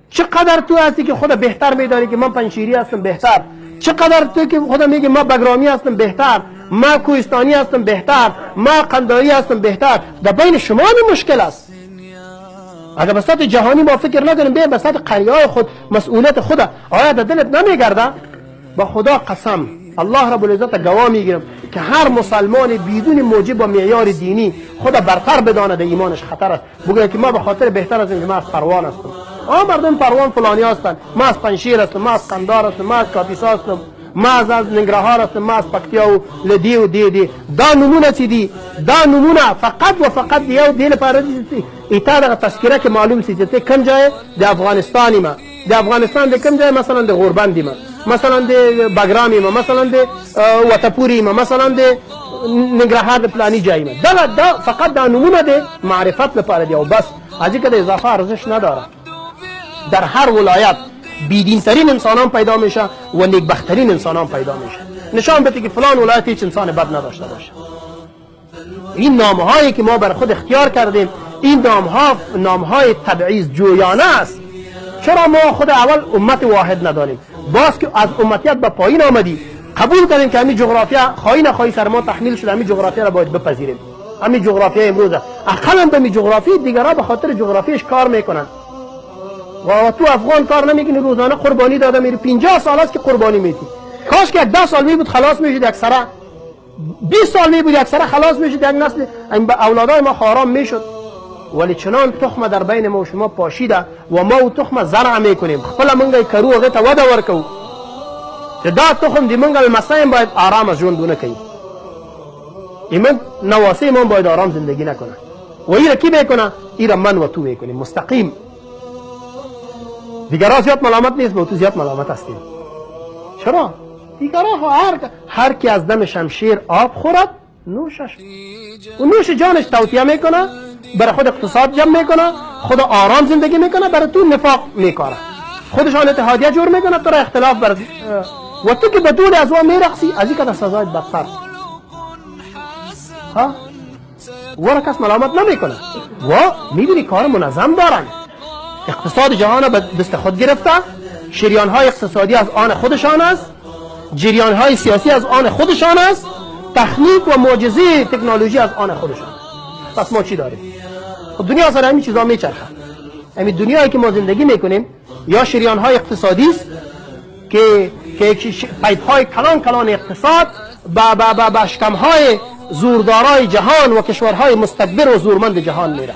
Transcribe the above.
چقدر تو هستی که خدا بهتر میداری که من پنشیری هستم بهتر، چقدر تو که خدا میگه ما بگرامی هستم بهتر، ما کوهستانی هستم بهتر، ما قنداری هستم بهتر. در بین شما می مشکل است. اگر به سطح جهانی ما فکر نکنیم، به سطح قریه‌های خود مسئولیت خود آیا در دلت نمیگرده؟ با خدا قسم الله رب العزت گواه میگیرم که هر مسلمان بدون موجب و معیار دینی خدا برتر بدانه در ایمانش خطر است. بگه که ما به خاطر بهتر از این ما از پروان هستم. مردم پروان فلانی هستند، ما از پنشیر هستم، ما از قندار هستم، ما از کاپیسا هستم، ما از ننگرهار هستم، ما از پکتیا و لدی و دی. دا نمونه چی دی؟ دا نمونه فقط و فقط دیو دیل پاردی ایتا دا تذکره که معلوم سی جته کم جای در افغانستانی ما، در افغانستان در کم جای مثلا در غوربندی ما، مثلا در بگرامی ما، مثلا در وطپوری ما، مثلا در ننگرهار در پلانی جایی ما. دا فقط دا نمونه ده معرفت لپاره و بس، از این که ده اضافه ارزش نداره. در هر ولایت بیدینترین انسانان پیدا میشه و نیکبخترین انسانان پیدا میشه. نشان بده که فلان ولایت هیچ انسان بد نداشته باشه. این نامهایی که ما بر خود اختیار کردیم، این نامهای تبعیض جویانه است. چرا ما خود اول امت واحد ندانیم؟ باز که از امتیت به پایین آمدی، قبول کردیم که همین جغرافیا خواهی نخواهی سر ما تحمیل شده، همین جغرافیا را باید بپذیریم. همین جغرافیا امروز اقلا به می جغرافی دیگرها به خاطر جغرافیش کار میکنن. و تو افغان کار نمیکنی، روزانه قربانی داده میری. 50 سال است که قربانی میدی. کاش که 10 سال می بود خلاص میشد اکثرا، 20 سال می بود اکثرا خلاص میشد، یک نسل اولادای ما حرام میشد. ولی چنان تخم در بین ما و شما پاشیده و ما او تخم زرع میکنیم، خپل منگای کرو هغه ته وده ورکو چې دا تخم دی منگل مسایم باید آرام از ژوندونه کوي. ایمن نواسه ما باید آرام زندگی نکنه. و ایره کی میکنه؟ ایره من و تو میکنیم مستقیم. دیگرها زیاد ملامت نیست، با تو زیاد ملامت هستیم. چرا؟ دیگرها هر کی از دم شمشیر آب خورد نوشش، و نوش جانش توطیه میکنه، برای خود اقتصاد جمع میکنه، خود آرام زندگی میکنه، برای تو نفاق میکنه، خودشان اتحادیه جور میکنه، تو را اختلاف بر و تو که بدون از او میرقصی، از این که سزای بدتر. ها؟ و کس ملامت نمیکنه و میبینی کار منظم دارن. اقتصاد جهان به دست خود گرفته، شریان های اقتصادی از آن خودشان است، جریان های سیاسی از آن خودشان است، تکنیک و معجزه تکنولوژی از آن خودشان است. پس ما چی داریم؟ خب دنیا سر همین چیزا میچرخه. همین دنیایی که ما زندگی میکنیم یا شریان های اقتصادی است که پیپ های کلان اقتصاد با شکم های زوردارای جهان و کشورهای مستکبر و زورمند جهان میره.